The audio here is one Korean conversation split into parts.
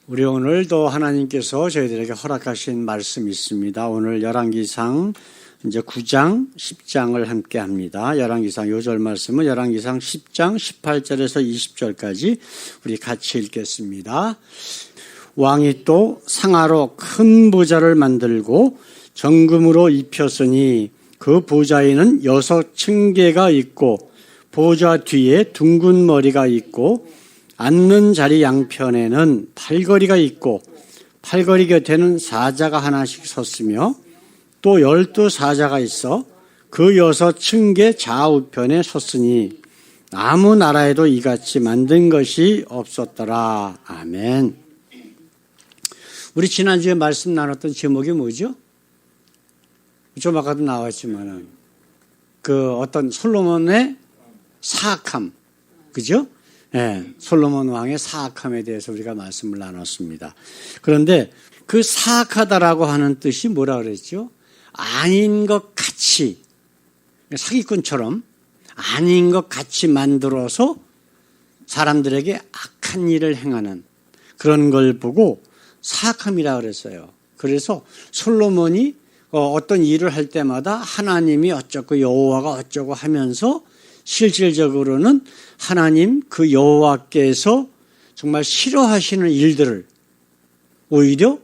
우리 오늘도 하나님께서 저희들에게 허락하신 말씀이 있습니다. 오늘 열왕기상 이제 9장, 10장을 함께 합니다. 열왕기상 요절 말씀은 열왕기상 10장 18절에서 20절까지 우리 같이 읽겠습니다. 왕이 또 상아로 큰 보좌를 만들고 정금으로 입혔으니 그 보좌에는 6층계가 있고 보좌 뒤에 둥근 머리가 있고 앉는 자리 양편에는 팔걸이가 있고 팔걸이 곁에는 사자가 하나씩 섰으며 또 12사자가 있어 그 6층계 좌우편에 섰으니 아무 나라에도 이같이 만든 것이 없었더라. 아멘. 우리 지난주에 말씀 나눴던 제목이 뭐죠? 좀 아까도 나왔지만은 그 어떤 솔로몬의 사악함, 그죠? 네, 솔로몬 왕의 사악함에 대해서 우리가 말씀을 나눴습니다. 그런데 그 사악하다라고 하는 뜻이 뭐라 그랬죠? 아닌 것 같이, 사기꾼처럼 아닌 것 같이 만들어서 사람들에게 악한 일을 행하는 그런 걸 보고 사악함이라 그랬어요. 그래서 솔로몬이 어떤 일을 할 때마다 하나님이 어쩌고 여호와가 어쩌고 하면서 실질적으로는 하나님 그 여호와께서 정말 싫어하시는 일들을 오히려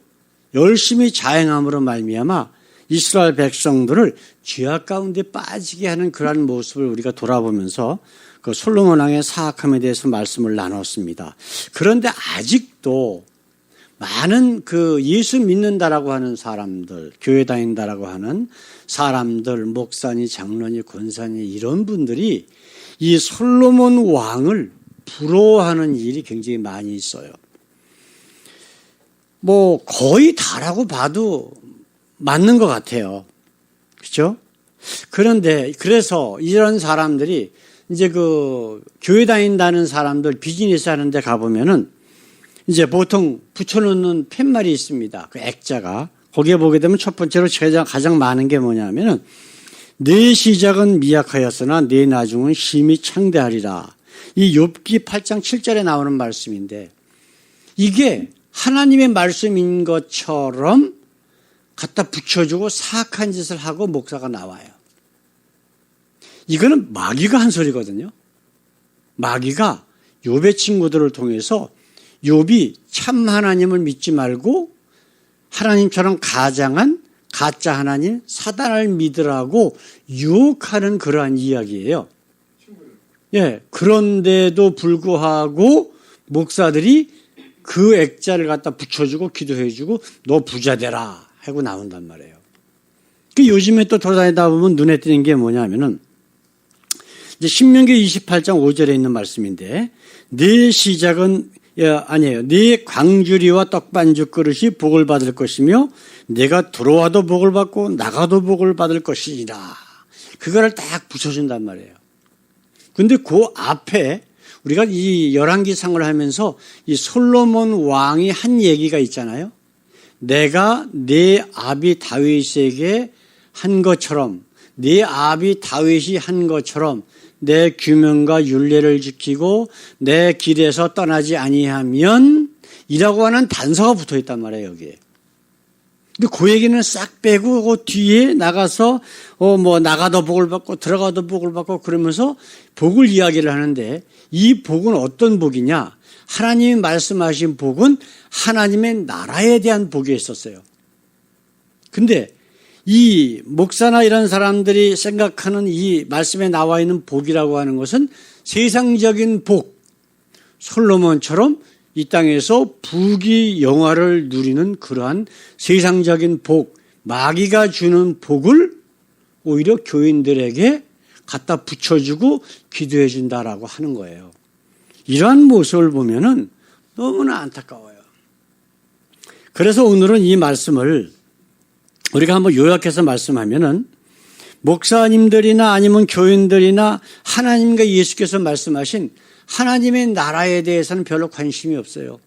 열심히 자행함으로 말미암아 이스라엘 백성들을 죄악 가운데 빠지게 하는 그러한 모습을 우리가 돌아보면서 그 솔로몬 왕의 사악함에 대해서 말씀을 나눴습니다. 그런데 아직도 많은 그 예수 믿는다라고 하는 사람들, 교회 다닌다라고 하는 사람들, 목사니, 장로니, 권사니 이런 분들이 이 솔로몬 왕을 부러워하는 일이 굉장히 많이 있어요. 뭐 거의 다라고 봐도 맞는 것 같아요. 그렇죠? 그런데 그래서 이런 사람들이 이제 그 교회 다닌다는 사람들 비즈니스 하는 데 가보면은 이제 보통 붙여놓는 팻말이 있습니다. 그 액자가. 거기에 보게 되면 첫 번째로 가장 많은 게 뭐냐면은 내 시작은 미약하였으나 내 나중은 심히 창대하리라. 이 욥기 8장 7절에 나오는 말씀인데 이게 하나님의 말씀인 것처럼 갖다 붙여주고 사악한 짓을 하고 목사가 나와요. 이거는 마귀가 한 소리거든요. 마귀가 욥의 친구들을 통해서 욥이 참 하나님을 믿지 말고 하나님처럼 가장한 가짜 하나님 사단을 믿으라고 유혹하는 그러한 이야기예요. 예, 그런데도 불구하고 목사들이 그 액자를 갖다 붙여주고 기도해주고 너 부자 되라 하고 나온단 말이에요. 그 요즘에 또 돌아다니다 보면 눈에 띄는 게 뭐냐면은 이제 신명기 28장 5절에 있는 말씀인데 내 시작은 아니에요. 네 광주리와 떡반죽 그릇이 복을 받을 것이며 내가 들어와도 복을 받고 나가도 복을 받을 것이니라. 그거를 딱 붙여준단 말이에요. 근데 그 앞에 우리가 이 열왕기상을 하면서 이 솔로몬 왕이 한 얘기가 있잖아요. 내가 내 아비 다윗에게 한 것처럼 내 아비 다윗이 한 것처럼 내 규명과 율례를 지키고 내 길에서 떠나지 아니하면 이라고 하는 단서가 붙어있단 말이에요. 여기에. 근데 그 얘기는 싹 빼고 그 뒤에 나가서 뭐 나가도 복을 받고 들어가도 복을 받고 그러면서 복을 이야기를 하는데 이 복은 어떤 복이냐? 하나님이 말씀하신 복은 하나님의 나라에 대한 복이 있었어요. 근데 이 목사나 이런 사람들이 생각하는 이 말씀에 나와 있는 복이라고 하는 것은 세상적인 복, 솔로몬처럼 이 땅에서 부귀 영화를 누리는 그러한 세상적인 복, 마귀가 주는 복을 오히려 교인들에게 갖다 붙여주고 기도해 준다라고 하는 거예요. 이러한 모습을 보면은 너무나 안타까워요. 그래서 오늘은 이 말씀을 우리가 한번 요약해서 말씀하면은 목사님들이나 아니면 교인들이나 하나님과 예수께서 말씀하신 하나님의 나라에 대해서는 별로 관심이 없어요.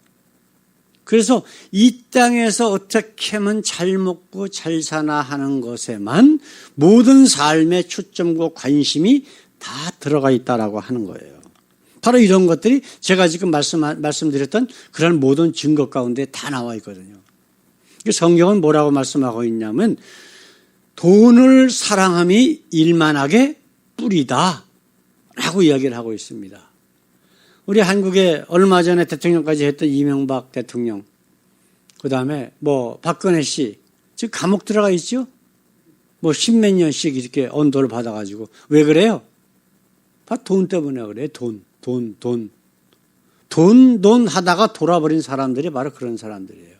그래서 이 땅에서 어떻게 하면 잘 먹고 잘 사나 하는 것에만 모든 삶의 초점과 관심이 다 들어가 있다라고 하는 거예요. 바로 이런 것들이 제가 지금 말씀드렸던 그런 모든 증거 가운데 다 나와 있거든요. 성경은 뭐라고 말씀하고 있냐면 돈을 사랑함이 일만하게 뿌리다 라고 이야기를 하고 있습니다. 우리 한국에 얼마 전에 대통령까지 했던 이명박 대통령, 그 다음에 박근혜 씨, 지금 감옥 들어가 있죠? 십몇 년씩 이렇게 언도를 받아가지고. 왜 그래요? 돈 때문에 그래요. 돈 하다가 돌아버린 사람들이 바로 그런 사람들이에요.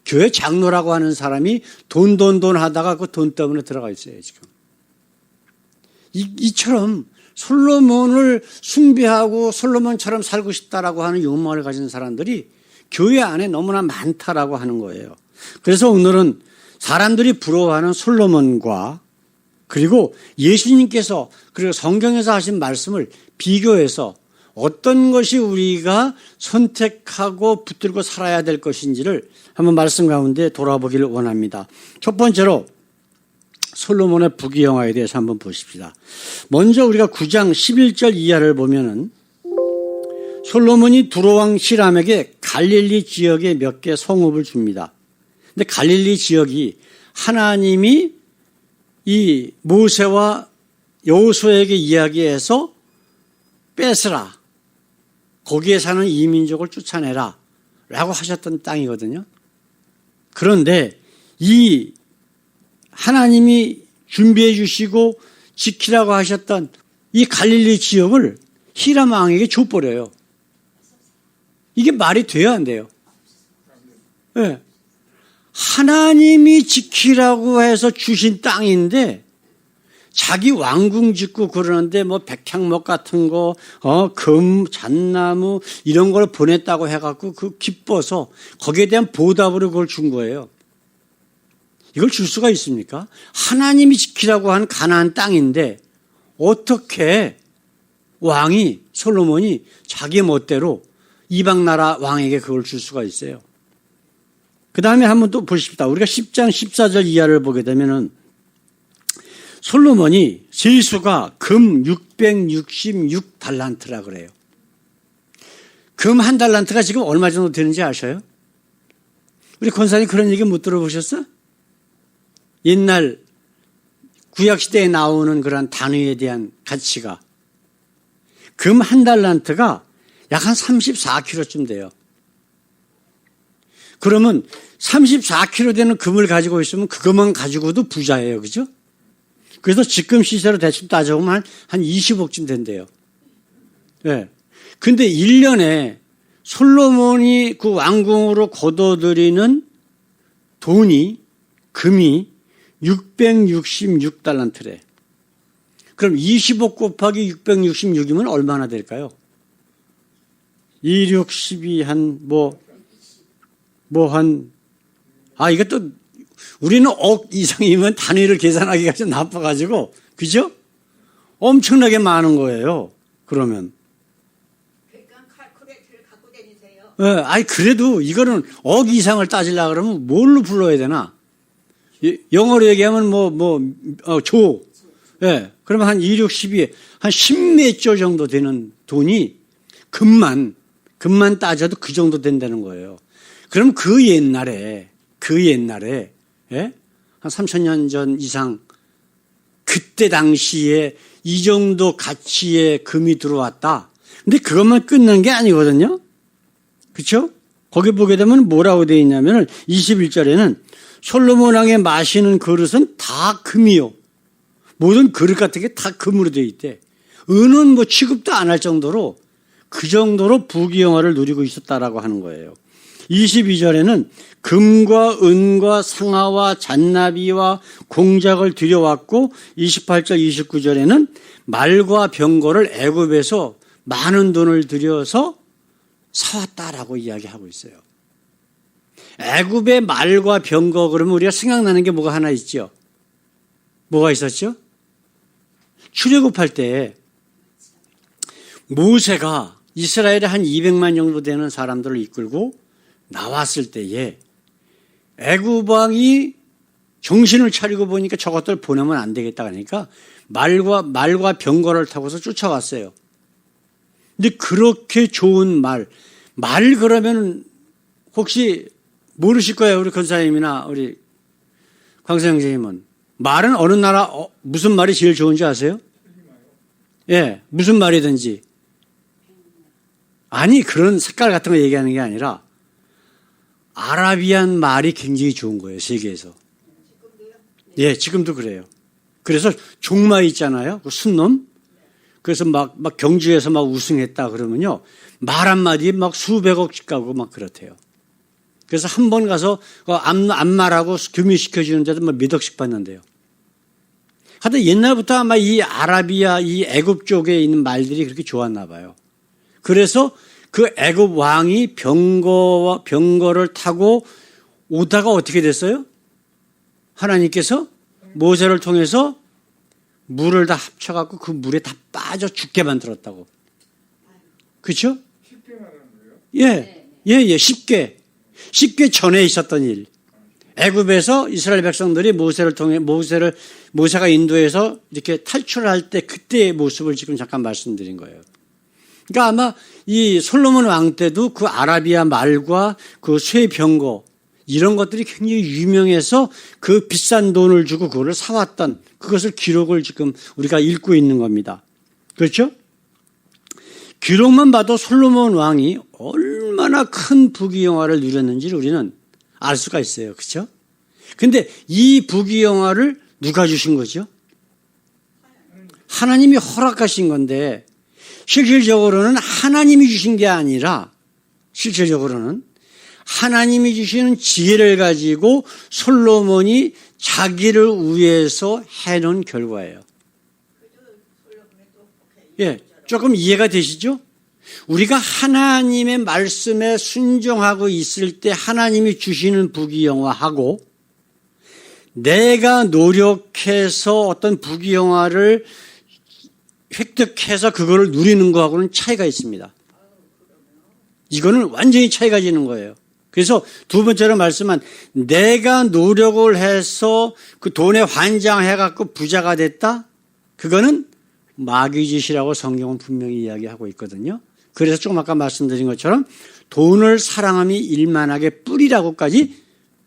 교회 장로라고 하는 사람이 돈 하다가 그 돈 때문에 들어가 있어요, 지금. 이처럼 솔로몬을 숭배하고 솔로몬처럼 살고 싶다라고 하는 욕망을 가진 사람들이 교회 안에 너무나 많다라고 하는 거예요. 그래서 오늘은 사람들이 부러워하는 솔로몬과 그리고 예수님께서 그리고 성경에서 하신 말씀을 비교해서 어떤 것이 우리가 선택하고 붙들고 살아야 될 것인지를 한번 말씀 가운데 돌아보기를 원합니다. 첫 번째로 솔로몬의 부귀영화에 대해서 한번 보십시다. 먼저 우리가 9장 11절 이하를 보면은 솔로몬이 두로왕 히람에게 갈릴리 지역에 몇 개 성읍을 줍니다. 근데 갈릴리 지역이 하나님이 이 모세와 여호수아에게 이야기해서 뺏으라. 거기에 사는 이민족을 쫓아내라. 라고 하셨던 땅이거든요. 그런데 이 하나님이 준비해 주시고 지키라고 하셨던 이 갈릴리 지역을 히람 왕에게 줘버려요. 이게 말이 돼야 안 돼요. 네. 하나님이 지키라고 해서 주신 땅인데 자기 왕궁 짓고 그러는데 백향목 같은 거, 금, 잣나무 이런 걸 보냈다고 해갖고 기뻐서 거기에 대한 보답으로 그걸 준 거예요. 이걸 줄 수가 있습니까? 하나님이 지키라고 한 가나안 땅인데 어떻게 왕이 솔로몬이 자기 멋대로 이방 나라 왕에게 그걸 줄 수가 있어요? 그 다음에 한번 또 보십시다. 우리가 10장 14절 이하를 보게 되면은 솔로몬이 세수가 금 666달란트라 그래요. 금 한 달란트가 지금 얼마 정도 되는지 아셔요? 우리 권사님 그런 얘기 못 들어보셨어? 옛날 구약시대에 나오는 그런 단위에 대한 가치가 금 한 달란트가 약 한 34kg쯤 돼요. 그러면 34kg 되는 금을 가지고 있으면 그것만 가지고도 부자예요. 그죠? 그래서 지금 시세로 대충 따져보면 한 20억쯤 된대요. 예. 근데 1년에 솔로몬이 그 왕궁으로 거둬들이는 돈이, 금이 666달란트래. 그럼 20억 곱하기 666이면 얼마나 될까요? 2, 6, 12, 이것도 우리는 억 이상이면 단위를 계산하기가 좀 나빠가지고, 그죠? 엄청나게 많은 거예요. 그러면. 그러니까 칼큘레이터를 갖고 다니세요. 그래도 이거는 억 이상을 따지려고 그러면 뭘로 불러야 되나? 영어로 얘기하면 조. 예. 그러면 한 2, 6, 12, 한 10몇 조 정도 되는 돈이 금만 따져도 그 정도 된다는 거예요. 그럼 그 옛날에, 예? 한 3,000년 전 이상, 그때 당시에 이 정도 가치의 금이 들어왔다. 근데 그것만 끝난 게 아니거든요? 그쵸? 거기 보게 되면 뭐라고 되어 있냐면 21절에는 솔로몬 왕의 마시는 그릇은 다 금이요. 모든 그릇 같은 게 다 금으로 되어 있대. 은은 취급도 안 할 정도로 그 정도로 부귀영화를 누리고 있었다라고 하는 거예요. 22절에는 금과 은과 상아와 잔나비와 공작을 들여왔고 28절 29절에는 말과 병거를 애굽에서 많은 돈을 들여서 사왔다라고 이야기하고 있어요. 애굽의 말과 병거 그러면 우리가 생각나는 게 뭐가 하나 있죠? 뭐가 있었죠? 출애굽할 때 모세가 이스라엘에 한 200만 정도 되는 사람들을 이끌고 나왔을 때에 애굽 왕이 정신을 차리고 보니까 저것들 보내면 안 되겠다 하니까 말과 병거를 타고서 쫓아왔어요. 근데 그렇게 좋은 말 그러면 혹시 모르실 거예요. 우리 권사님이나 우리 광세 형제님은. 말은 어느 나라 무슨 말이 제일 좋은지 아세요? 예, 무슨 말이든지. 아니 그런 색깔 같은 거 얘기하는 게 아니라 아라비안 말이 굉장히 좋은 거예요. 세계에서. 예, 지금도 그래요. 그래서 종마 있잖아요. 그 순놈. 그래서 막 경주에서 막 우승했다 그러면요. 말 한마디에 막 수백억씩 가고 막 그렇대요. 그래서 한 번 가서 안말하고 교미시켜주는데도 막 몇 억씩 받는데요. 하여튼 옛날부터 아마 이 아라비아, 이 애굽 쪽에 있는 말들이 그렇게 좋았나 봐요. 그래서 그 애굽 왕이 병거를 타고 오다가 어떻게 됐어요? 하나님께서 모세를 통해서 물을 다 합쳐갖고 그 물에 다 빠져 죽게 만들었다고. 그렇죠? 쉽게 말하는 거예요? 예, 쉽게 전에 있었던 일. 애굽에서 이스라엘 백성들이 모세가 인도해서 이렇게 탈출할 때 그때의 모습을 지금 잠깐 말씀드린 거예요. 그러니까 아마 이 솔로몬 왕 때도 그 아라비아 말과 그 쇠병거 이런 것들이 굉장히 유명해서 그 비싼 돈을 주고 그거를 사왔던 그것을 기록을 지금 우리가 읽고 있는 겁니다. 그렇죠? 기록만 봐도 솔로몬 왕이 얼마나 큰 부귀영화를 누렸는지를 우리는 알 수가 있어요. 그렇죠? 근데 이 부귀영화를 누가 주신 거죠? 하나님이 허락하신 건데 실질적으로는 하나님이 주신 게 아니라 실질적으로는 하나님이 주시는 지혜를 가지고 솔로몬이 자기를 위해서 해놓은 결과예요. 예, 조금 이해가 되시죠? 우리가 하나님의 말씀에 순종하고 있을 때 하나님이 주시는 부귀영화하고 내가 노력해서 어떤 부귀영화를 획득해서 그거를 누리는 거하고는 차이가 있습니다. 이거는 완전히 차이가 지는 거예요. 그래서 두 번째로 말씀한 내가 노력을 해서 그 돈에 환장해갖고 부자가 됐다? 그거는 마귀짓이라고 성경은 분명히 이야기하고 있거든요. 그래서 조금 아까 말씀드린 것처럼 돈을 사랑함이 일만하게 뿌리라고까지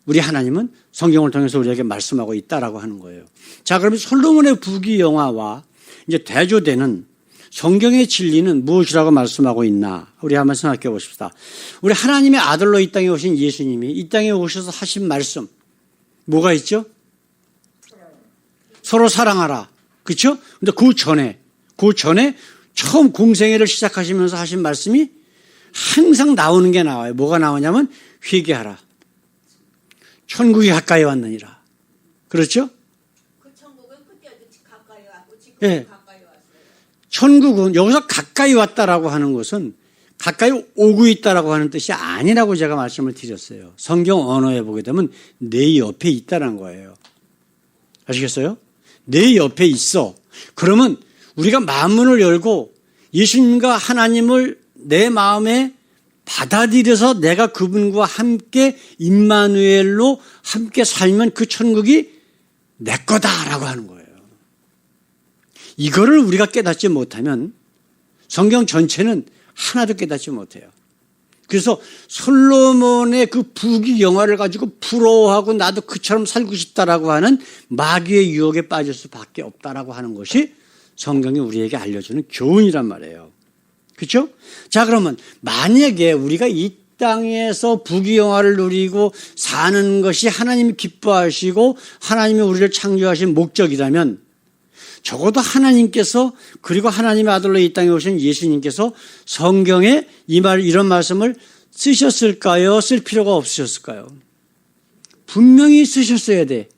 우리 하나님은 성경을 통해서 우리에게 말씀하고 있다라고 하는 거예요. 자, 그러면 솔로몬의 부귀영화와 이제 대조되는 성경의 진리는 무엇이라고 말씀하고 있나? 우리 한번 생각해 보십시다. 우리 하나님의 아들로 이 땅에 오신 예수님이 이 땅에 오셔서 하신 말씀 뭐가 있죠? 서로 사랑하라. 그렇죠? 근데 그 전에 처음 공생애를 시작하시면서 하신 말씀이 항상 나오는 게 나와요. 뭐가 나오냐면 회개하라. 천국이 가까이 왔느니라. 그렇죠? 그 천국은 그때도 가까이 왔고 지금 예. 가까이 왔어요. 천국은 여기서 가까이 왔다라고 하는 것은 가까이 오고 있다라고 하는 뜻이 아니라고 제가 말씀을 드렸어요. 성경 언어에 보게 되면 내 옆에 있다는 거예요. 아시겠어요? 내 옆에 있어. 그러면 우리가 마음문을 열고 예수님과 하나님을 내 마음에 받아들여서 내가 그분과 함께 임마누엘로 함께 살면 그 천국이 내 거다라고 하는 거예요. 이거를 우리가 깨닫지 못하면 성경 전체는 하나도 깨닫지 못해요. 그래서 솔로몬의 그 부귀영화를 가지고 부러워하고 나도 그처럼 살고 싶다라고 하는 마귀의 유혹에 빠질 수밖에 없다라고 하는 것이 성경이 우리에게 알려주는 교훈이란 말이에요. 그렇죠? 자, 그러면 만약에 우리가 이 땅에서 부귀영화를 누리고 사는 것이 하나님이 기뻐하시고 하나님이 우리를 창조하신 목적이라면 적어도 하나님께서 그리고 하나님의 아들로 이 땅에 오신 예수님께서 성경에 이런 말씀을 쓰셨을까요? 쓸 필요가 없으셨을까요? 분명히 쓰셨어야 돼.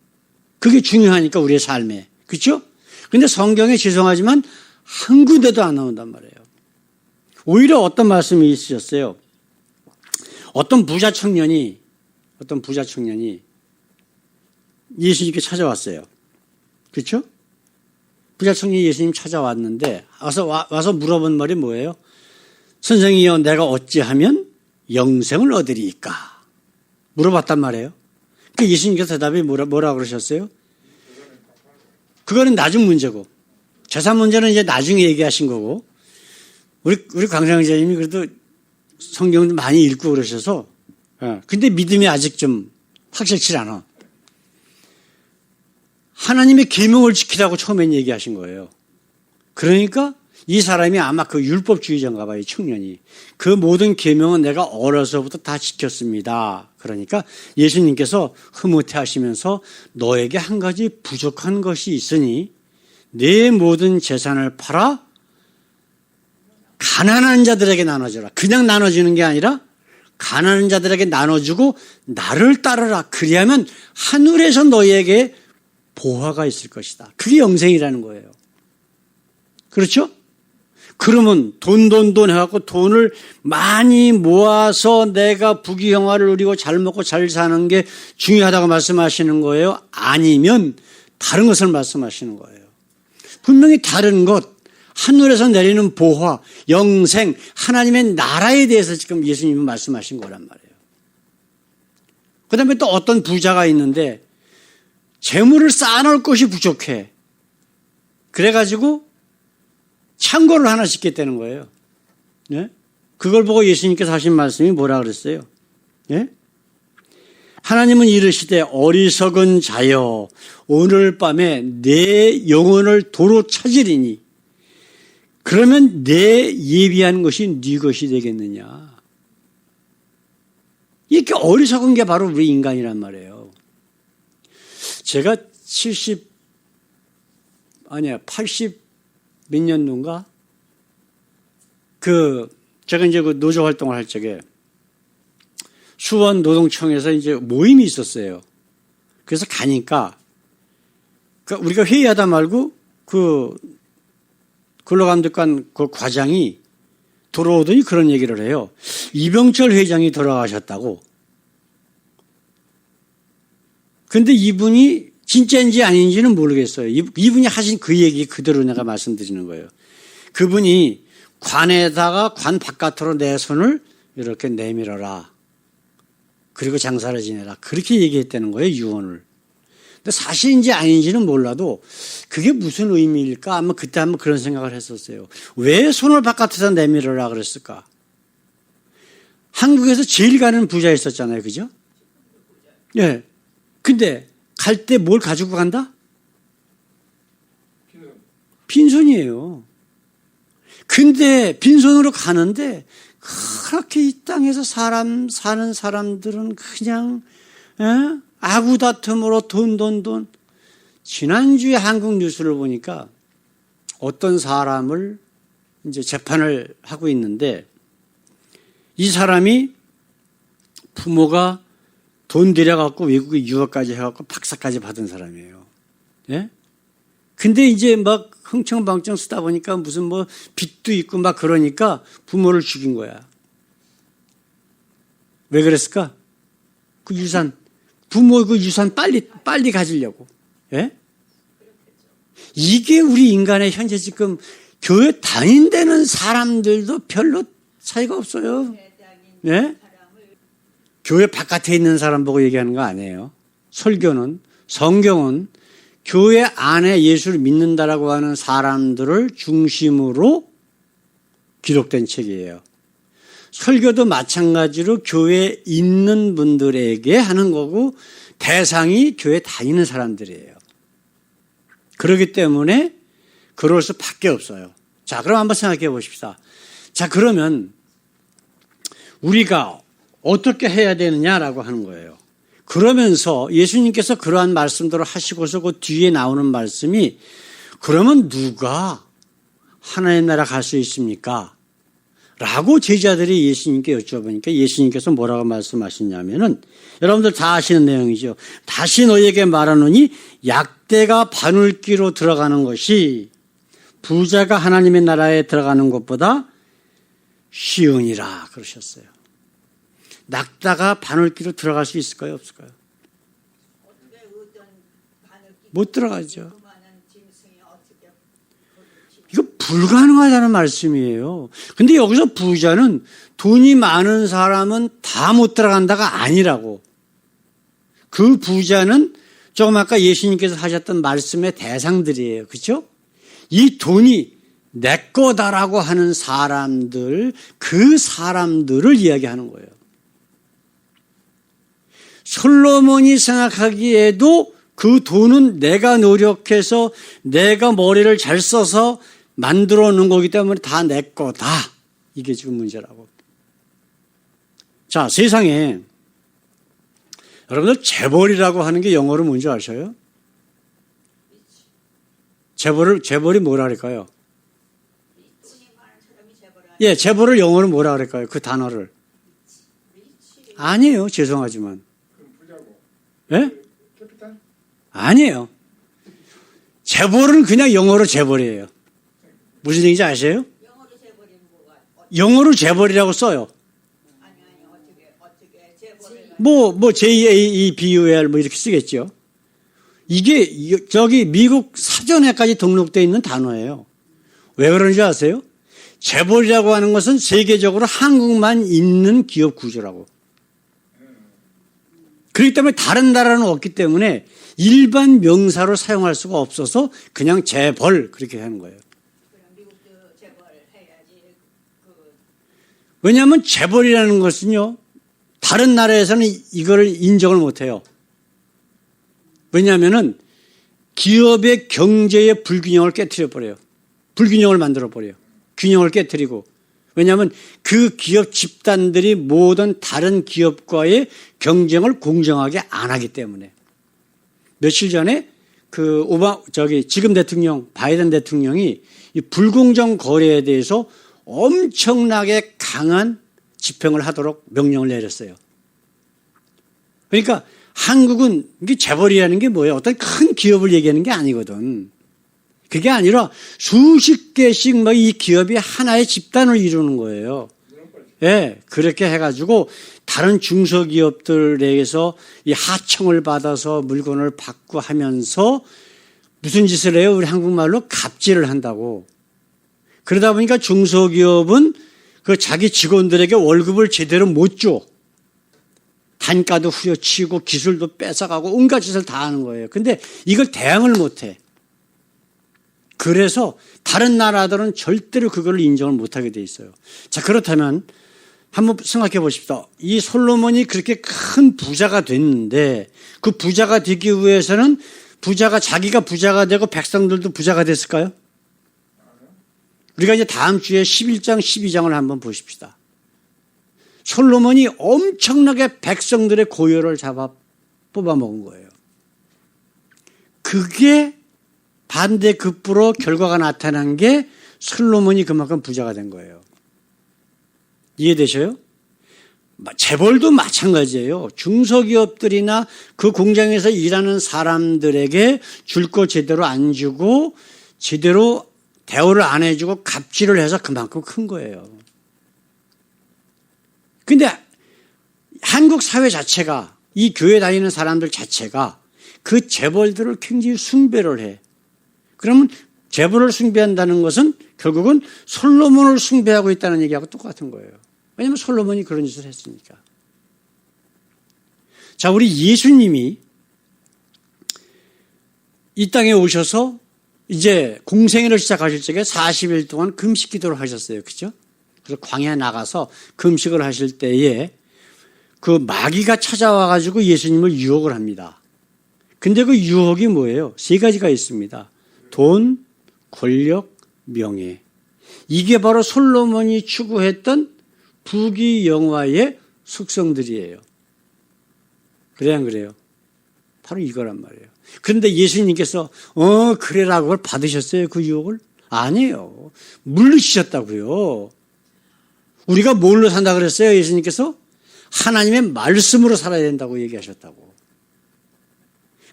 그게 중요하니까 우리의 삶에. 그렇죠? 근데 성경에 죄송하지만 한 군데도 안 나온단 말이에요. 오히려 어떤 말씀이 있으셨어요? 어떤 부자 청년이 예수님께 찾아왔어요. 그렇죠? 부자 청년이 예수님 찾아왔는데 와서 물어본 말이 뭐예요? 선생이여 내가 어찌하면 영생을 얻으리이까? 물어봤단 말이에요. 그 예수님께서 대답이 뭐라 그러셨어요? 그거는 나중 문제고 재산 문제는 이제 나중에 얘기하신 거고 우리 강상자님이 그래도 성경도 많이 읽고 그러셔서, 근데 믿음이 아직 좀 확실치 않아. 하나님의 계명을 지키라고 처음엔 얘기하신 거예요. 그러니까 이 사람이 아마 그 율법주의자인가 봐요, 이 청년이. 그 모든 계명은 내가 어려서부터 다 지켰습니다. 그러니까 예수님께서 흐뭇해 하시면서 너에게 한 가지 부족한 것이 있으니 내 모든 재산을 팔아 가난한 자들에게 나눠주라. 그냥 나눠주는 게 아니라 가난한 자들에게 나눠주고 나를 따르라. 그리하면 하늘에서 너희에게 보화가 있을 것이다. 그게 영생이라는 거예요. 그렇죠? 그러면 돈 해갖고 돈을 많이 모아서 내가 부귀영화를 누리고 잘 먹고 잘 사는 게 중요하다고 말씀하시는 거예요? 아니면 다른 것을 말씀하시는 거예요? 분명히 다른 것, 하늘에서 내리는 보화, 영생, 하나님의 나라에 대해서 지금 예수님은 말씀하신 거란 말이에요. 그 다음에 또 어떤 부자가 있는데 재물을 쌓아놓을 것이 부족해. 그래가지고 창고를 하나 짓겠다는 거예요. 예? 그걸 보고 예수님께서 하신 말씀이 뭐라 그랬어요? 예? 하나님은 이르시되 어리석은 자여 오늘 밤에 내 영혼을 도로 찾으리니 그러면 내 예비한 것이 네 것이 되겠느냐. 이렇게 어리석은 게 바로 우리 인간이란 말이에요. 제가 80 몇 년도인가? 제가 이제 그 노조 활동을 할 적에 수원 노동청에서 이제 모임이 있었어요. 그래서 가니까 우리가 회의하다 말고 근로감독관 그 과장이 돌아오더니 그런 얘기를 해요. 이병철 회장이 돌아가셨다고. 근데 이분이 진짜인지 아닌지는 모르겠어요. 이분이 하신 그 얘기 그대로 내가 말씀드리는 거예요. 그분이 관에다가 관 바깥으로 내 손을 이렇게 내밀어라. 그리고 장사를 지내라. 그렇게 얘기했다는 거예요, 유언을. 근데 사실인지 아닌지는 몰라도 그게 무슨 의미일까? 아마 그때 한번 그런 생각을 했었어요. 왜 손을 바깥에서 내밀어라 그랬을까? 한국에서 제일 가는 부자 있었잖아요. 그죠? 예. 근데 갈 때 뭘 가지고 간다? 빈손이에요. 근데 빈손으로 가는데 그렇게 이 땅에서 사는 사람들은 그냥 아구 다툼으로 돈. 지난주에 한국 뉴스를 보니까 어떤 사람을 이제 재판을 하고 있는데 이 사람이 부모가 돈 들여갖고 외국에 유학까지 해갖고 박사까지 받은 사람이에요. 예? 근데 이제 막 흥청방청 쓰다 보니까 무슨 뭐 빚도 있고 막 그러니까 부모를 죽인 거야. 왜 그랬을까? 그 유산, 부모 그 유산 빨리 가지려고. 예? 이게 우리 인간의 현재 지금 교회 다닌다는 사람들도 별로 차이가 없어요. 예? 교회 바깥에 있는 사람 보고 얘기하는 거 아니에요. 설교는, 성경은 교회 안에 예수를 믿는다라고 하는 사람들을 중심으로 기록된 책이에요. 설교도 마찬가지로 교회에 있는 분들에게 하는 거고 대상이 교회 다니는 사람들이에요. 그렇기 때문에 그럴 수밖에 없어요. 자, 그럼 한번 생각해 보십시다. 자, 그러면 우리가 어떻게 해야 되느냐라고 하는 거예요. 그러면서 예수님께서 그러한 말씀들을 하시고서 그 뒤에 나오는 말씀이 그러면 누가 하나님 나라 갈 수 있습니까? 라고 제자들이 예수님께 여쭤보니까 예수님께서 뭐라고 말씀하시냐면은 여러분들 다 아시는 내용이죠. 다시 너희에게 말하노니 약대가 바늘귀로 들어가는 것이 부자가 하나님의 나라에 들어가는 것보다 쉬우니라 그러셨어요. 낙타가 바늘귀로 들어갈 수 있을까요? 없을까요? 못 들어가죠. 이거 불가능하다는 말씀이에요. 근데 여기서 부자는 돈이 많은 사람은 다 못 들어간다가 아니라고. 그 부자는 조금 아까 예수님께서 하셨던 말씀의 대상들이에요. 그렇죠? 이 돈이 내 거다라고 하는 사람들, 그 사람들을 이야기하는 거예요. 솔로몬이 생각하기에도 그 돈은 내가 노력해서 내가 머리를 잘 써서 만들어 놓은 거기 때문에 다 내 거다. 이게 지금 문제라고. 자, 세상에 여러분들 재벌이라고 하는 게 영어로 뭔지 아셔요? 재벌이 뭐라 그럴까요? 돈이 많은 사람이 재벌을 예, 재벌을 영어로 뭐라 그럴까요? 그 단어를. 아니에요. 죄송하지만. 그럼 부자고. 예? 캐피탈? 아니에요. 재벌은 그냥 영어로 재벌이에요. 무슨 얘기인지 아세요? 영어로 재벌이 뭐가 영어로 재벌이라고 써요. 아니 어떻게 재벌을 뭐 JAEBUL 뭐 이렇게 쓰겠죠. 이게 저기 미국 사전에까지 등록되어 있는 단어예요. 왜 그런지 아세요? 재벌이라고 하는 것은 세계적으로 한국만 있는 기업 구조라고. 그렇기 때문에 다른 나라는 없기 때문에 일반 명사로 사용할 수가 없어서 그냥 재벌 그렇게 하는 거예요. 그럼 미국도 재벌 해야지. 왜냐하면 재벌이라는 것은요, 다른 나라에서는 이걸 인정을 못해요. 왜냐하면은 기업의 경제의 불균형을 깨트려 버려요. 불균형을 만들어 버려요. 균형을 깨트리고. 왜냐하면 그 기업 집단들이 모든 다른 기업과의 경쟁을 공정하게 안 하기 때문에. 며칠 전에 지금 대통령, 바이든 대통령이 이 불공정 거래에 대해서 엄청나게 강한 집행을 하도록 명령을 내렸어요. 그러니까 한국은 이게 재벌이라는 게 뭐예요? 어떤 큰 기업을 얘기하는 게 아니거든. 그게 아니라 수십 개씩 막 이 기업이 하나의 집단을 이루는 거예요. 예, 그렇게 해가지고 다른 중소기업들에게서 이 하청을 받아서 물건을 받고 하면서 무슨 짓을 해요? 우리 한국말로 갑질을 한다고. 그러다 보니까 중소기업은 그 자기 직원들에게 월급을 제대로 못 줘. 단가도 후려치고 기술도 뺏어가고 온갖 짓을 다 하는 거예요. 근데 이걸 대항을 못 해. 그래서 다른 나라들은 절대로 그걸 인정을 못하게 돼 있어요. 자, 그렇다면 한번 생각해 보십시오. 이 솔로몬이 그렇게 큰 부자가 됐는데 그 부자가 되기 위해서는 자기가 부자가 되고 백성들도 부자가 됐을까요? 우리가 이제 다음 주에 11장, 12장을 한번 보십시다. 솔로몬이 엄청나게 백성들의 고요를 뽑아먹은 거예요. 그게 반대급부로 결과가 나타난 게 솔로몬이 그만큼 부자가 된 거예요. 이해되셔요? 재벌도 마찬가지예요. 중소기업들이나 그 공장에서 일하는 사람들에게 줄 거 제대로 안 주고 제대로 대우를 안 해주고 갑질을 해서 그만큼 큰 거예요. 근데 한국 사회 자체가 이 교회 다니는 사람들 자체가 그 재벌들을 굉장히 숭배를 해. 그러면 재벌을 숭배한다는 것은 결국은 솔로몬을 숭배하고 있다는 얘기하고 똑같은 거예요. 왜냐하면 솔로몬이 그런 짓을 했으니까. 자, 우리 예수님이 이 땅에 오셔서 이제 공생애를 시작하실 적에 40일 동안 금식 기도를 하셨어요. 그죠? 그래서 광야에 나가서 금식을 하실 때에 그 마귀가 찾아와 가지고 예수님을 유혹을 합니다. 근데 그 유혹이 뭐예요? 세 가지가 있습니다. 돈, 권력, 명예. 이게 바로 솔로몬이 추구했던 부귀영화의 속성들이에요. 그래야 안 그래요? 바로 이거란 말이에요. 그런데 예수님께서 그래라고 그걸 받으셨어요? 그 유혹을? 아니에요. 물리치셨다고요. 우리가 뭘로 산다 그랬어요? 예수님께서? 하나님의 말씀으로 살아야 된다고 얘기하셨다고.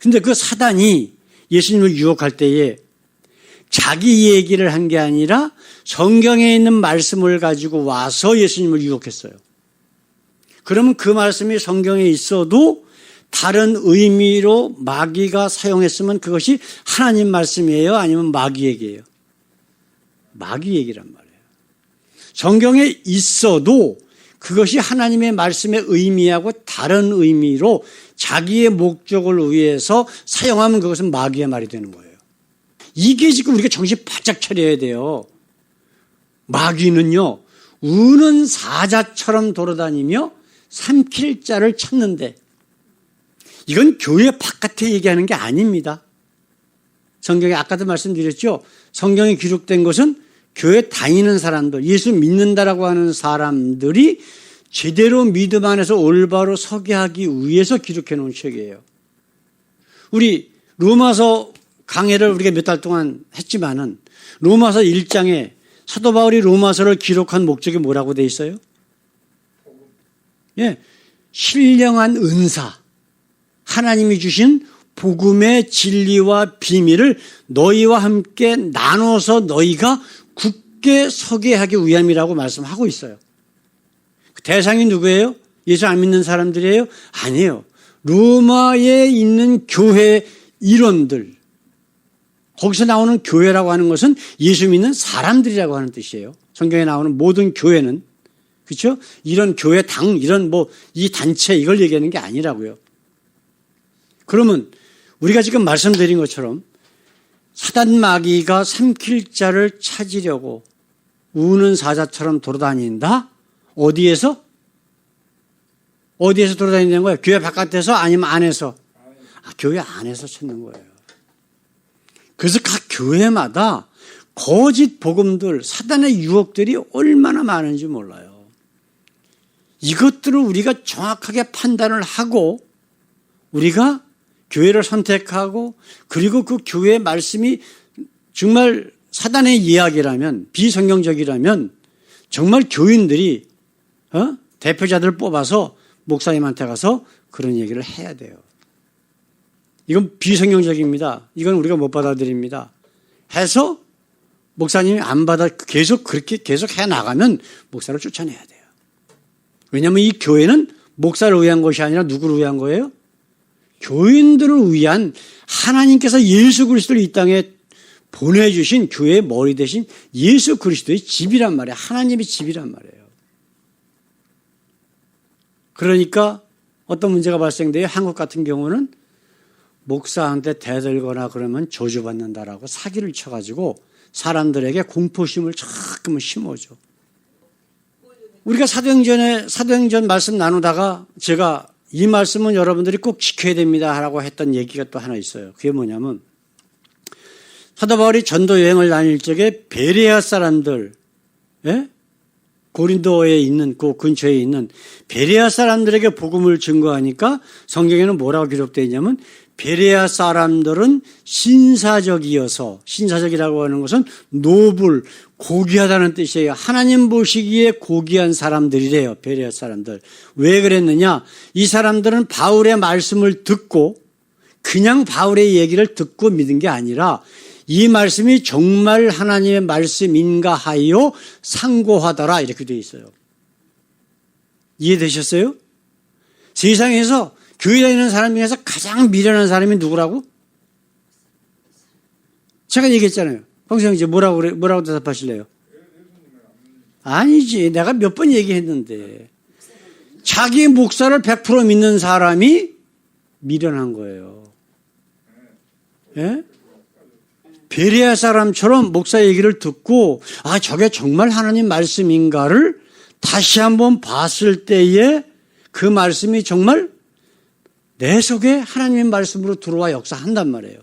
근데 그 사단이 예수님을 유혹할 때에 자기 얘기를 한 게 아니라 성경에 있는 말씀을 가지고 와서 예수님을 유혹했어요. 그러면 그 말씀이 성경에 있어도 다른 의미로 마귀가 사용했으면 그것이 하나님 말씀이에요? 아니면 마귀 얘기예요? 마귀 얘기란 말이에요. 성경에 있어도 그것이 하나님의 말씀의 의미하고 다른 의미로 자기의 목적을 위해서 사용하면 그것은 마귀의 말이 되는 거예요. 이게 지금 우리가 정신 바짝 차려야 돼요. 마귀는요, 우는 사자처럼 돌아다니며 삼킬 자를 찾는데, 이건 교회 바깥에 얘기하는 게 아닙니다. 성경에 아까도 말씀드렸죠. 성경에 기록된 것은 교회 다니는 사람들, 예수 믿는다라고 하는 사람들이 제대로 믿음 안에서 올바로 서게 하기 위해서 기록해 놓은 책이에요. 우리 로마서 강해를 우리가 몇 달 동안 했지만은 로마서 1장에 사도 바울이 로마서를 기록한 목적이 뭐라고 돼 있어요? 예, 신령한 은사, 하나님이 주신 복음의 진리와 비밀을 너희와 함께 나눠서 너희가 굳게 서게 하기 위함이라고 말씀하고 있어요. 대상이 누구예요? 예수 안 믿는 사람들이에요? 아니에요. 로마에 있는 교회 일원들, 거기서 나오는 교회라고 하는 것은 예수 믿는 사람들이라고 하는 뜻이에요. 성경에 나오는 모든 교회는, 그렇죠? 이런 교회 당, 이런 이 단체 이걸 얘기하는 게 아니라고요. 그러면 우리가 지금 말씀드린 것처럼 사단 마귀가 삼킬 자를 찾으려고 우는 사자처럼 돌아다닌다? 어디에서? 어디에서 돌아다니는 거예요? 교회 바깥에서 아니면 안에서? 교회 안에서 찾는 거예요. 그래서 각 교회마다 거짓 복음들, 사단의 유혹들이 얼마나 많은지 몰라요. 이것들을 우리가 정확하게 판단을 하고 우리가 교회를 선택하고 그리고 그 교회의 말씀이 정말 사단의 이야기라면 비성경적이라면 정말 교인들이 대표자들을 뽑아서 목사님한테 가서 그런 얘기를 해야 돼요. 이건 비성경적입니다. 이건 우리가 못 받아들입니다. 해서 목사님이 안 받아 계속 그렇게 계속 해 나가면 목사를 쫓아내야 돼요. 왜냐하면 이 교회는 목사를 위한 것이 아니라 누구를 위한 거예요? 교인들을 위한 하나님께서 예수 그리스도를 이 땅에 보내주신 교회의 머리 대신 예수 그리스도의 집이란 말이에요. 하나님의 집이란 말이에요. 그러니까 어떤 문제가 발생돼요? 한국 같은 경우는 목사한테 대들거나 그러면 저주받는다라고 사기를 쳐가지고 사람들에게 공포심을 자꾸만 심어줘. 우리가 사도행전 말씀 나누다가 제가 이 말씀은 여러분들이 꼭 지켜야 됩니다 라고 했던 얘기가 또 하나 있어요. 그게 뭐냐면 사도 바울이 전도 여행을 다닐 적에 베레아 사람들, 고린도에 있는 그 근처에 있는 베레아 사람들에게 복음을 증거하니까 성경에는 뭐라고 기록되어 있냐면 베레아 사람들은 신사적이어서, 신사적이라고 하는 것은 노블, 고귀하다는 뜻이에요. 하나님 보시기에 고귀한 사람들이래요. 베레아 사람들. 왜 그랬느냐? 이 사람들은 바울의 말씀을 듣고 그냥 바울의 얘기를 듣고 믿은 게 아니라 이 말씀이 정말 하나님의 말씀인가 하여 상고하더라 이렇게 되어 있어요. 이해되셨어요? 세상에서 교회 다니는 사람 중에서 가장 미련한 사람이 누구라고? 제가 얘기했잖아요. 황수영 씨 뭐라고 대답하실래요? 아니지. 내가 몇 번 얘기했는데 자기 목사를 100% 믿는 사람이 미련한 거예요. 예? 베레아 사람처럼 목사 얘기를 듣고 저게 정말 하나님 말씀인가를 다시 한번 봤을 때에 그 말씀이 정말 내 속에 하나님의 말씀으로 들어와 역사한단 말이에요.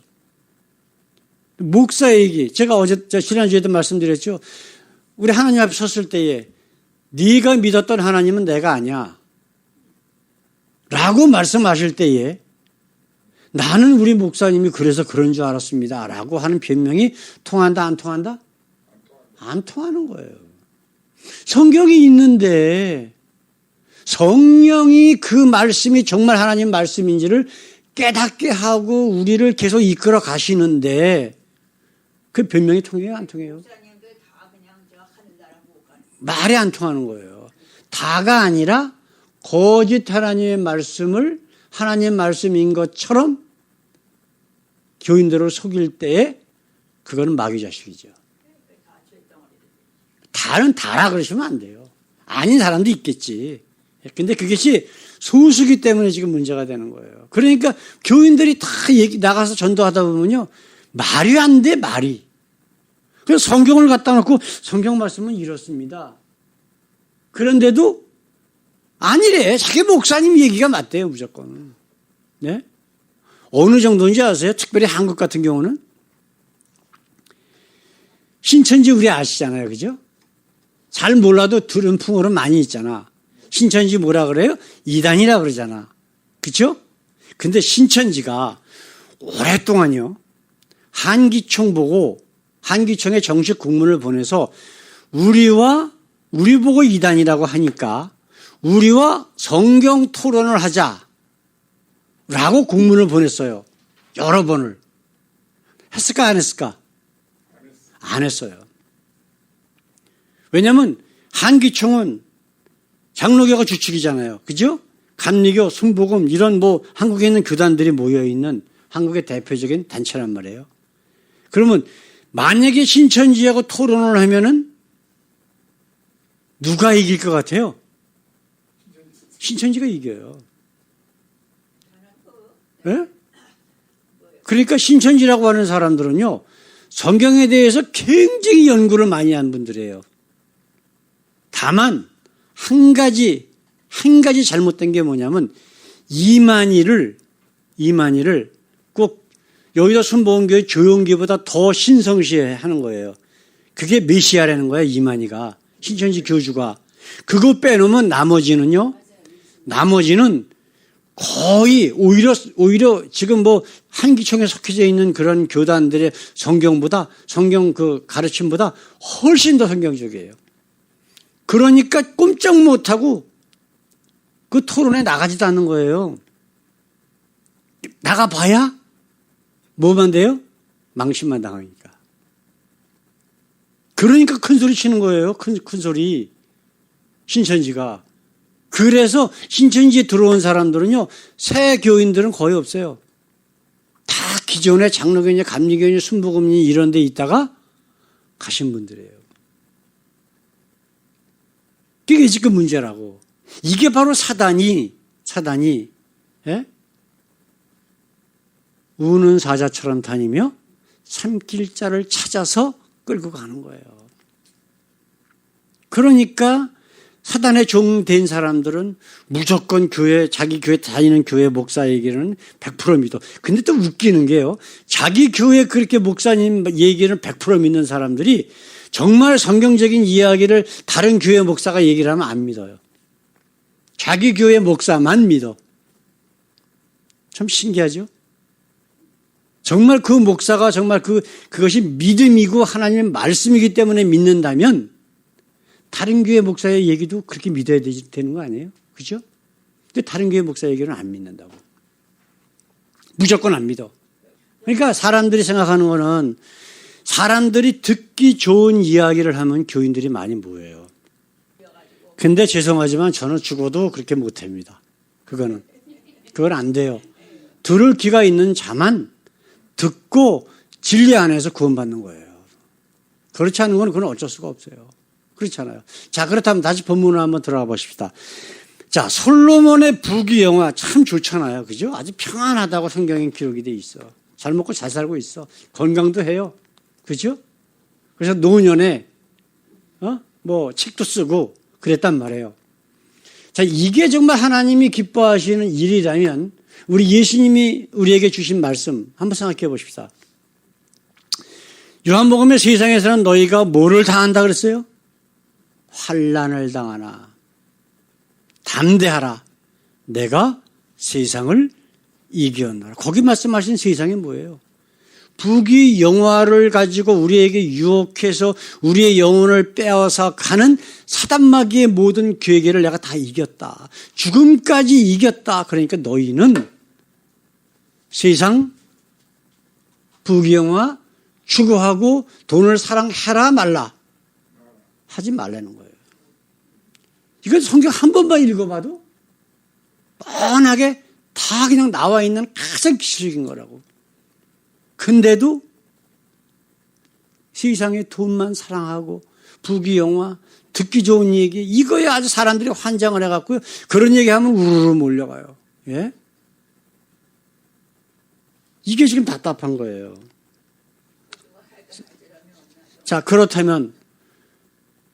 목사 얘기, 제가 지난주에도 말씀드렸죠. 우리 하나님 앞에 섰을 때에 네가 믿었던 하나님은 내가 아니야 라고 말씀하실 때에 나는 우리 목사님이 그래서 그런 줄 알았습니다 라고 하는 변명이 통한다 안 통한다? 안 통하는 거예요. 성경이 있는데 성령이 그 말씀이 정말 하나님 말씀인지를 깨닫게 하고 우리를 계속 이끌어 가시는데 그 변명이 통해요 안 통해요? 목사님들 다 그냥 저 하늘나라 못 가는 말이 안 통하는 거예요. 다가 아니라 거짓 하나님의 말씀을 하나님 말씀인 것처럼 교인들을 속일 때에 그거는 마귀 자식이죠. 다는 다라 그러시면 안 돼요. 아닌 사람도 있겠지. 근데 그것이 소수기 때문에 지금 문제가 되는 거예요. 그러니까 교인들이 다 나가서 전도하다 보면요. 말이 안 돼, 말이. 그래서 성경을 갖다 놓고 성경 말씀은 이렇습니다. 그런데도 아니래. 자기 목사님 얘기가 맞대요, 무조건. 네? 어느 정도인지 아세요? 특별히 한국 같은 경우는 신천지 우리 아시잖아요, 그죠? 잘 몰라도 들은 풍어는 많이 있잖아. 신천지 뭐라 그래요? 이단이라 그러잖아. 그죠? 근데 신천지가 오랫동안요, 한기총 보고, 한기총에 정식 국문을 보내서 우리 보고 이단이라고 하니까 우리와 성경 토론을 하자라고 국문을 보냈어요. 여러 번을. 했을까, 안 했을까? 안 했어요. 왜냐하면 한기총은 장로교가 주축이잖아요. 그죠? 감리교, 순복음 이런 한국에 있는 교단들이 모여있는 한국의 대표적인 단체란 말이에요. 그러면 만약에 신천지하고 토론을 하면은 누가 이길 것 같아요? 신천지가 이겨요. 네? 그러니까 신천지라고 하는 사람들은요, 성경에 대해서 굉장히 연구를 많이 한 분들이에요. 다만 한 가지 잘못된 게 뭐냐면 이만희를 꼭 여의도 순복음교회 조용기보다 더 신성시하는 거예요. 그게 메시아라는 거예요. 이만희가, 신천지 교주가. 그거 빼놓으면 나머지는 거의 오히려 지금 한기총에 속해져 있는 그런 교단들의 성경 그 가르침보다 훨씬 더 성경적이에요. 그러니까 꼼짝 못하고 그 토론에 나가지도 않는 거예요. 나가봐야 뭐만 돼요? 망신만 당하니까. 그러니까 큰 소리 치는 거예요. 큰 소리. 신천지가. 그래서 신천지에 들어온 사람들은요, 새 교인들은 거의 없어요. 다 기존의 장로교니 감리교니 순복음니 이런 데 있다가 가신 분들이에요. 그게 지금 문제라고. 이게 바로 사단이 예? 우는 사자처럼 다니며 삼킬 자를 찾아서 끌고 가는 거예요. 그러니까 사단의 종 된 사람들은 무조건 자기 교회 다니는 교회 목사 얘기는 100% 믿어. 근데 또 웃기는 게요, 자기 교회 그렇게 목사님 얘기를 100% 믿는 사람들이 정말 성경적인 이야기를 다른 교회 목사가 얘기를 하면 안 믿어요. 자기 교회 목사만 믿어. 참 신기하죠? 정말 그 목사가 정말 그것이 믿음이고 하나님의 말씀이기 때문에 믿는다면 다른 교회 목사의 얘기도 그렇게 믿어야 되는 거 아니에요? 그죠? 근데 다른 교회 목사 얘기는 안 믿는다고. 무조건 안 믿어. 그러니까 사람들이 생각하는 거는 사람들이 듣기 좋은 이야기를 하면 교인들이 많이 모여요. 근데 죄송하지만 저는 죽어도 그렇게 못합니다. 그건 안 돼요. 들을 귀가 있는 자만 듣고 진리 안에서 구원받는 거예요. 그렇지 않은 건 그건 어쩔 수가 없어요. 그렇잖아요. 자, 그렇다면 다시 본문을 한번 들어가 보십시다. 자, 솔로몬의 부귀영화 참 좋잖아요. 그죠? 아주 평안하다고 성경에 기록이 돼 있어. 잘 먹고 잘 살고 있어. 건강도 해요. 그죠? 그래서 노년에 책도 쓰고 그랬단 말이에요. 자, 이게 정말 하나님이 기뻐하시는 일이라면 우리 예수님이 우리에게 주신 말씀 한번 생각해 보십시다. 요한복음에 세상에서는 너희가 뭐를 당한다 그랬어요? 환난을 당하나 담대하라. 내가 세상을 이겼노라. 거기 말씀하신 세상이 뭐예요? 부귀 영화를 가지고 우리에게 유혹해서 우리의 영혼을 빼앗아 가는 사단마귀의 모든 괴계를 내가 다 이겼다. 죽음까지 이겼다. 그러니까 너희는 세상 부귀 영화 추구하고 돈을 사랑해라 말라. 하지 말라는 거예요. 이건 성경 한 번만 읽어봐도 뻔하게 다 그냥 나와 있는 가장 기술적인 거라고. 근데도 세상에 돈만 사랑하고 부귀영화, 듣기 좋은 얘기, 이거에 아주 사람들이 환장을 해갖고요. 그런 얘기하면 우르르 몰려가요. 예? 이게 지금 답답한 거예요. 자, 그렇다면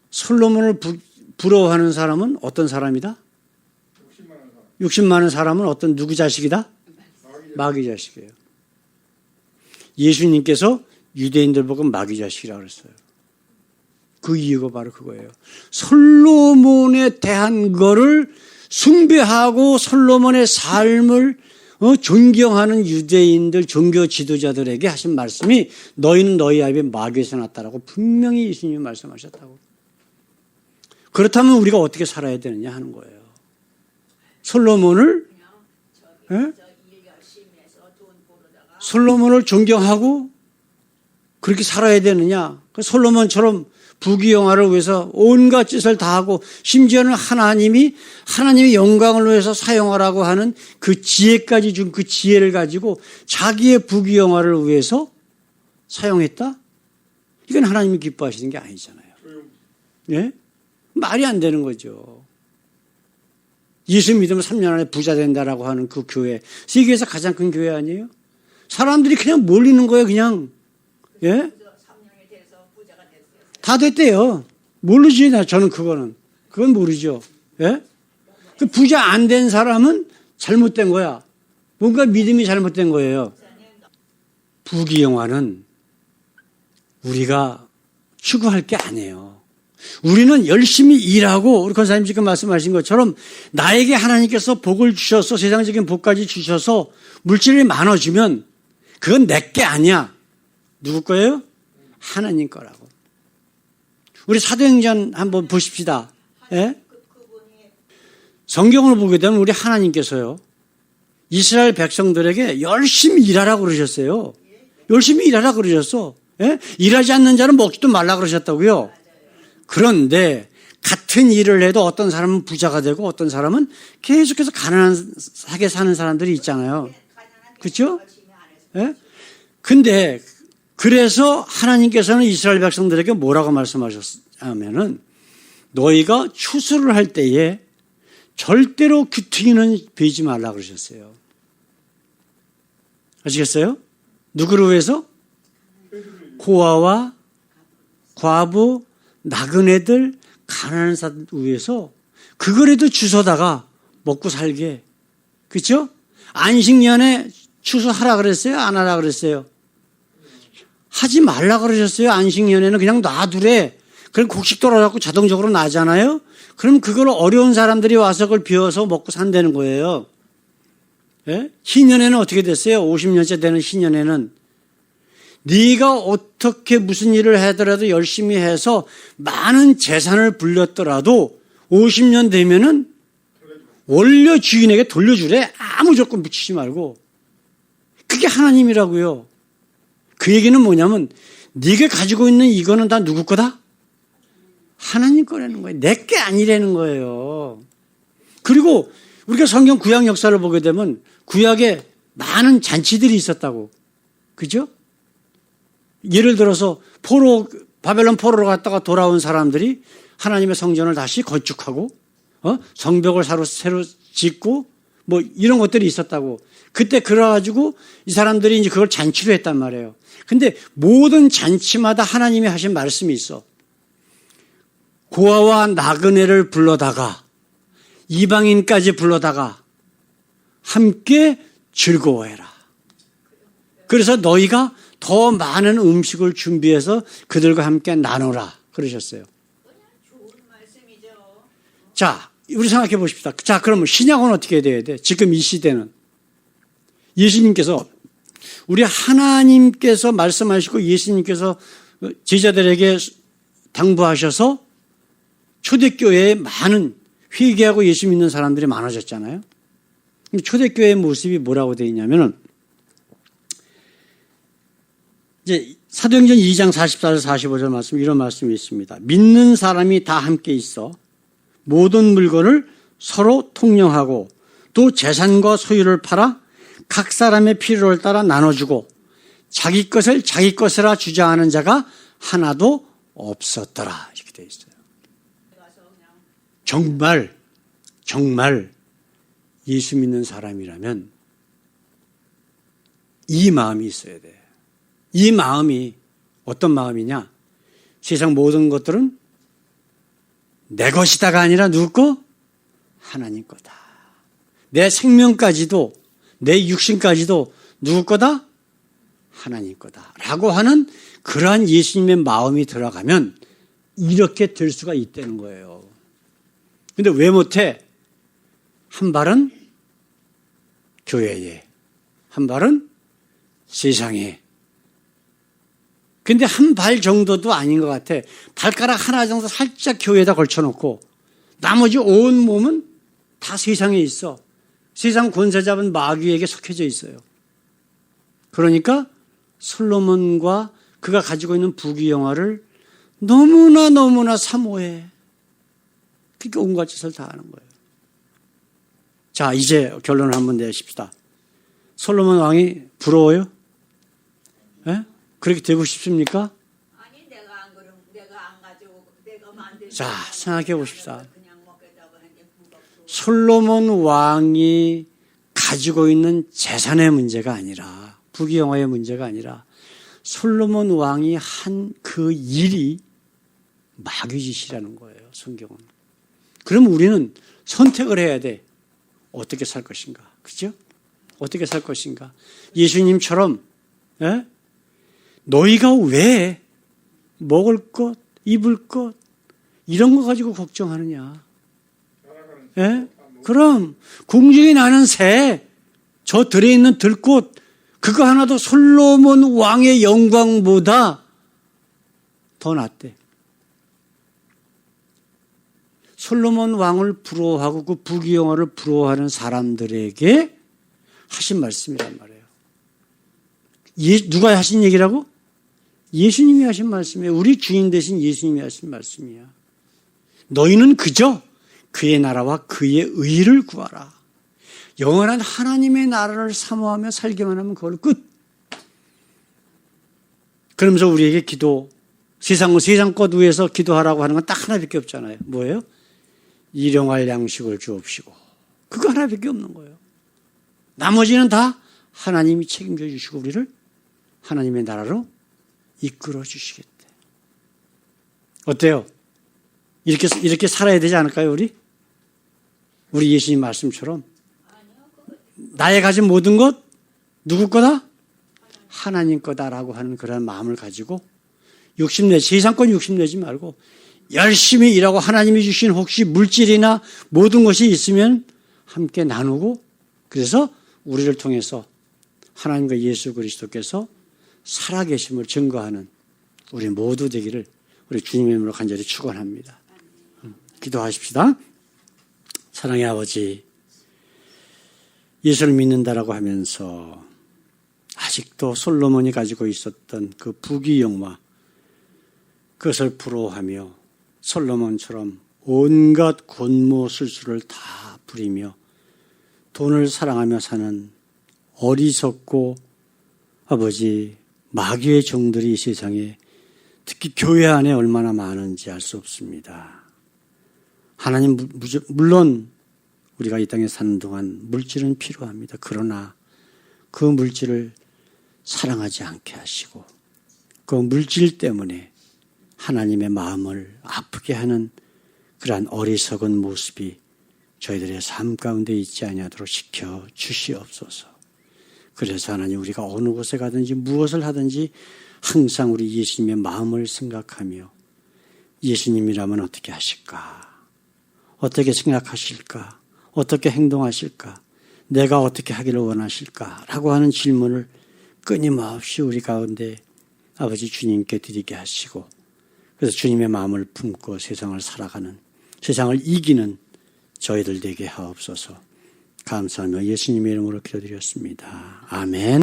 솔로몬을 부러워하는 사람은 어떤 사람이다? 욕심 많은 사람은 어떤 누구 자식이다? 마귀 자식이에요. 예수님께서 유대인들 보고 마귀 자식이라고 그랬어요. 그 이유가 바로 그거예요. 솔로몬에 대한 거를 숭배하고 솔로몬의 삶을 존경하는 유대인들 종교 지도자들에게 하신 말씀이 너희는 너희 아비의 마귀에서 났다라고 분명히 예수님이 말씀하셨다고. 그렇다면 우리가 어떻게 살아야 되느냐 하는 거예요. 솔로몬을 솔로몬을 존경하고 그렇게 살아야 되느냐. 솔로몬처럼 부귀영화를 위해서 온갖 짓을 다 하고 심지어는 하나님의 영광을 위해서 사용하라고 하는 그 지혜까지 준 그 지혜를 가지고 자기의 부귀영화를 위해서 사용했다? 이건 하나님이 기뻐하시는 게 아니잖아요. 예? 말이 안 되는 거죠. 예수 믿으면 3년 안에 부자 된다라고 하는 그 교회, 세계에서 가장 큰 교회 아니에요? 사람들이 그냥 몰리는 거예요, 그냥. 예? 3년이 돼서 부자가 됐어요. 다 됐대요. 모르지, 저는 그건 모르죠. 예? 그 부자 안 된 사람은 잘못된 거야. 뭔가 믿음이 잘못된 거예요. 부귀영화는 우리가 추구할 게 아니에요. 우리는 열심히 일하고 우리 권사님 지금 말씀하신 것처럼 나에게 하나님께서 복을 주셔서 세상적인 복까지 주셔서 물질이 많아지면 그건 내 게 아니야. 누구 거예요? 하나님 거라고. 우리 사도행전 한번 보십시다. 예? 성경을 보게 되면 우리 하나님께서요. 이스라엘 백성들에게 열심히 일하라고 그러셨어요. 열심히 일하라 그러셨어. 예? 일하지 않는 자는 먹지도 말라 그러셨다고요. 그런데 같은 일을 해도 어떤 사람은 부자가 되고 어떤 사람은 계속해서 가난하게 사는 사람들이 있잖아요. 그렇죠? 예? 근데 그래서 하나님께서는 이스라엘 백성들에게 뭐라고 말씀하셨냐면은 너희가 추수를 할 때에 절대로 귀퉁이는 베지 말라 그러셨어요. 아시겠어요? 누구를 위해서? 고아와 과부, 나그네들, 가난한 사람 위해서 그거라도 주워다가 먹고 살게. 그렇죠? 안식년에 추수하라 그랬어요? 안 하라 그랬어요? 하지 말라 그러셨어요. 안식년에는 그냥 놔두래. 그럼 곡식 돌아가고 자동적으로 나잖아요. 그럼 그걸 어려운 사람들이 와서 그걸 비워서 먹고 산다는 거예요. 예? 희년에는 어떻게 됐어요? 50년째 되는 희년에는 네가 어떻게 무슨 일을 하더라도 열심히 해서 많은 재산을 불렸더라도 50년 되면은 원래 주인에게 돌려주래. 아무 조건 붙이지 말고. 그게 하나님이라고요. 그 얘기는 뭐냐면 네가 가지고 있는 이거는 다 누구 거다? 하나님 거라는 거예요. 내 게 아니라는 거예요. 그리고 우리가 성경 구약 역사를 보게 되면 구약에 많은 잔치들이 있었다고. 그죠? 예를 들어서 바벨론 포로로 갔다가 돌아온 사람들이 하나님의 성전을 다시 건축하고 성벽을 새로 짓고 뭐 이런 것들이 있었다고. 그때 그래가지고 이 사람들이 이제 그걸 잔치로 했단 말이에요. 근데 모든 잔치마다 하나님이 하신 말씀이 있어. 고아와 나그네를 불러다가 이방인까지 불러다가 함께 즐거워해라. 그래서 너희가 더 많은 음식을 준비해서 그들과 함께 나누라 그러셨어요. 좋은 말씀이죠. 자, 우리 생각해 보십시다. 자, 그러면 신약은 어떻게 돼야 돼? 지금 이 시대는 예수님께서 우리 하나님께서 말씀하시고 예수님께서 제자들에게 당부하셔서 초대교회에 많은 회개하고 예수 믿는 사람들이 많아졌잖아요. 초대교회의 모습이 뭐라고 되어 있냐면은 이제 사도행전 2장 44절 45절 말씀 이런 말씀이 있습니다. 믿는 사람이 다 함께 있어 모든 물건을 서로 통용하고 또 재산과 소유를 팔아 각 사람의 필요를 따라 나눠주고 자기 것을 자기 것이라 주장하는 자가 하나도 없었더라. 이렇게 되어 있어요. 정말 예수 믿는 사람이라면 이 마음이 있어야 돼. 이 마음이 어떤 마음이냐? 세상 모든 것들은 내 것이다가 아니라 누구 거? 하나님 거다. 내 생명까지도 내 육신까지도 누구 거다? 하나님 거다. 라고 하는 그러한 예수님의 마음이 들어가면 이렇게 될 수가 있다는 거예요. 근데 왜 못해? 한 발은 교회에, 한 발은 세상에. 근데 한 발 정도도 아닌 것 같아. 발가락 하나 정도 살짝 교회에다 걸쳐놓고 나머지 온 몸은 다 세상에 있어. 세상 권세 잡은 마귀에게 속해져 있어요. 그러니까 솔로몬과 그가 가지고 있는 부귀영화를 너무나 사모해. 그러니까 온갖 짓을 다 하는 거예요. 자, 이제 결론을 한번 내십시다. 솔로몬 왕이 부러워요? 예? 그렇게 되고 싶습니까? 아니 내가 안 그럼 내가 안 가지고 내가 만들. 자, 생각해 보십시다. 그냥 먹겠다고 하는데 누가 부러워. 솔로몬 왕이 가지고 있는 재산의 문제가 아니라 부귀영화의 문제가 아니라 솔로몬 왕이 한 그 일이 마귀짓이라는 거예요. 성경은. 그럼 우리는 선택을 해야 돼. 어떻게 살 것인가? 그죠? 어떻게 살 것인가? 예수님처럼 예? 너희가 왜 먹을 것, 입을 것 이런 거 가지고 걱정하느냐? 예? 그럼 궁중에 나는 새, 저 들에 있는 들꽃 그거 하나도 솔로몬 왕의 영광보다 더 낫대. 솔로몬 왕을 부러워하고 그 부귀영화를 부러워하는 사람들에게 하신 말씀이란 말이에요. 누가 하신 얘기라고? 예수님이 하신 말씀이에요. 우리 주인 되신 예수님이 하신 말씀이야. 너희는 그저 그의 나라와 그의 의를 구하라. 영원한 하나님의 나라를 사모하며 살기만 하면 그걸 끝. 그러면서 우리에게 기도, 세상 것 위해서 기도하라고 하는 건 딱 하나밖에 없잖아요. 뭐예요? 일용할 양식을 주옵시고. 그거 하나밖에 없는 거예요. 나머지는 다 하나님이 책임져 주시고 우리를 하나님의 나라로 이끌어 주시겠대. 어때요? 이렇게 살아야 되지 않을까요, 우리? 우리 예수님 말씀처럼. 나의 가진 모든 것, 누구 거다? 하나님 거다라고 하는 그런 마음을 가지고 세상권 욕심내지 말고 열심히 일하고 하나님이 주신 혹시 물질이나 모든 것이 있으면 함께 나누고 그래서 우리를 통해서 하나님과 예수 그리스도께서 살아계심을 증거하는 우리 모두 되기를 우리 주님의 이름으로 간절히 축원합니다. 기도하십시다. 사랑의 아버지, 예수를 믿는다라고 하면서 아직도 솔로몬이 가지고 있었던 그 부귀영화 그것을 부러워하며 솔로몬처럼 온갖 권모술수를 다 부리며 돈을 사랑하며 사는 어리석고 아버지 마귀의 종들이 이 세상에 특히 교회 안에 얼마나 많은지 알 수 없습니다. 하나님 물론 우리가 이 땅에 사는 동안 물질은 필요합니다. 그러나 그 물질을 사랑하지 않게 하시고 그 물질 때문에 하나님의 마음을 아프게 하는 그러한 어리석은 모습이 저희들의 삶 가운데 있지 아니하도록 지켜 주시옵소서. 그래서 하나님 우리가 어느 곳에 가든지 무엇을 하든지 항상 우리 예수님의 마음을 생각하며 예수님이라면 어떻게 하실까? 어떻게 생각하실까? 어떻게 행동하실까? 내가 어떻게 하기를 원하실까? 라고 하는 질문을 끊임없이 우리 가운데 아버지 주님께 드리게 하시고 그래서 주님의 마음을 품고 세상을 살아가는 세상을 이기는 저희들 되게 하옵소서. 감사하며 예수님의 이름으로 기도드렸습니다. 아멘.